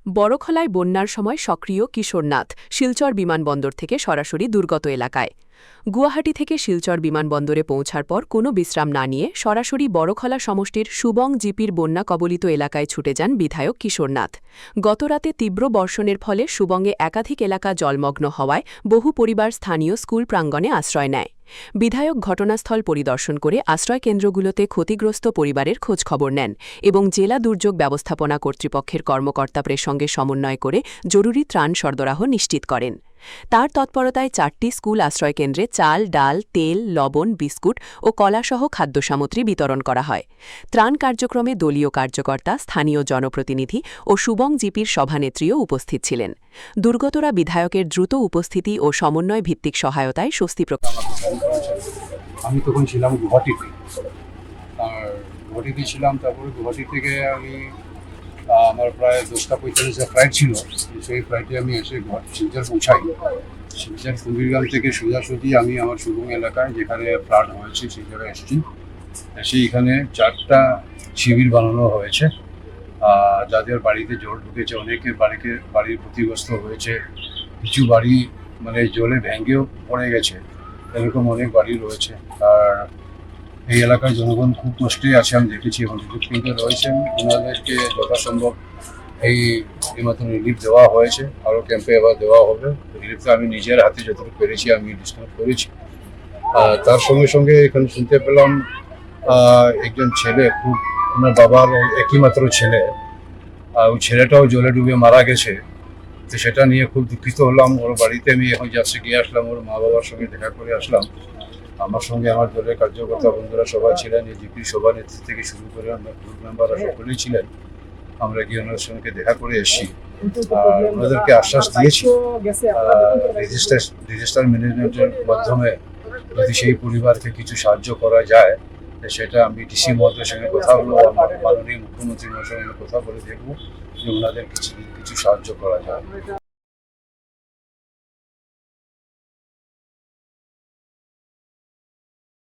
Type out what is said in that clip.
বড়খলায় বন্যার সময় সক্রিয় কিশোরনাথ শিলচর বিমানবন্দর থেকে সরাসরি দুর্গত এলাকায়। গুয়াহাটি থেকে শিলচর বিমানবন্দরে পৌঁছার পর কোনো বিশ্রাম না নিয়ে সরাসরি বড়খলা সমষ্টির সুবং জিপির বন্যা কবলিত এলাকায় ছুটে যান বিধায়ক কিশোরনাথ। গতরাতে তীব্র বর্ষণের ফলে সুবংয়ে একাধিক এলাকা জলমগ্ন হওয়ায় বহু পরিবার স্থানীয় স্কুল প্রাঙ্গণে আশ্রয় নেয়। বিধায়ক ঘটনাস্থল পরিদর্শন করে আশ্রয়কেন্দ্রগুলোতে ক্ষতিগ্রস্ত পরিবারের খোঁজখবর নেন এবং জেলা দুর্যোগ ব্যবস্থাপনা কর্তৃপক্ষের কর্মকর্তাদের সঙ্গে সমন্বয় করে জরুরি ত্রাণ সরবরাহ নিশ্চিত করেন। তার তৎপরতায় 4টি স্কুল আশ্রয়কেন্দ্রে চাল, ডাল, তেল, লবণ, বিস্কুট ও কলাসহ খাদ্যসামগ্রী বিতরণ করা হয়। ত্রাণ কার্যক্রমে দলীয় কার্যকর্তা, স্থানীয় জনপ্রতিনিধি ও সুবং জিপির সভানেত্রীও উপস্থিত ছিলেন। দুর্গতরা বিধায়কের দ্রুত উপস্থিতি ও সমন্বয় ভিত্তিক সহায়তায় স্বস্তি প্রকাশ আমি তখন ছিলাম গুয়াহাটিতে। আর গুয়াহাটিতে ছিলাম, তারপরে গুয়াহাটি থেকে আমি আমার প্রায় 10:45 ফ্লাইট ছিল। সেই ফ্লাইটে আমি এসে শিলচর পৌঁছাই। শিলচর কুম্ভীরগ্রাম থেকে সোজাসুজি আমি আমার সুবং এলাকায় যেখানে ফ্লাড হয়েছে সেই জায়গায় এসেছি। এসে এখানে 4টা শিবির বানানো হয়েছে। যাদের বাড়িতে জল ঢুকেছে, অনেকের বাড়ির ক্ষতিগ্রস্ত হয়েছে। কিছু বাড়ি মানে জলে ভেঙেও পড়ে গেছে, এরকম অনেক বাড়ি রয়েছে। আর এই এলাকার জনগণ খুব কষ্টে আছে, আমি দেখেছি। এবং রিলিফ কেন্দ্রে রয়েছেন, ওনাদেরকে যথাসম্ভব এইমাত্র রিলিফ দেওয়া হয়েছে, আরও ক্যাম্পে এবার দেওয়া হবে। রিলিফটা আমি নিজের হাতে যতটুকু পেরেছি আমি ডিস্ট্রিবিউট করেছি। তার সঙ্গে সঙ্গে এখানে শুনতে পেলাম একজন ছেলে, খুব ওনার বাবার একই মাত্র ছেলে, ওই ছেলেটাও জলে ডুবে মারা গেছে। তো সেটা নিয়ে খুব দুঃখিত হলাম। ওর বাড়িতে আমি এখন যাচ্ছি, গিয়ে আসলাম, ওর মা বাবার সঙ্গে দেখা করে আসলাম। আমার সঙ্গে আমার দলের কার্যকর্তা বন্ধুরা সবাই ছিলেন, এই জিপির সভানেত্রী থেকে শুরু করে আমরা গ্রুপ মেম্বাররা সকলেই ছিলেন। আমরা গিয়ে ওনাদের সঙ্গে দেখা করে এসেছি। আর ওনাদেরকে আশ্বাস দিয়েছি ডিজাস্টার ম্যানেজমেন্টের মাধ্যমে যদি সেই পরিবারকে কিছু সাহায্য করা যায়, সেটা আমি ডিসি মহোদয়ের সঙ্গে কথা বলবো, আমার মাননীয় মুখ্যমন্ত্রীর সঙ্গে কথা বলে দেখবো যে ওনাদের কিছু সাহায্য করা যায়।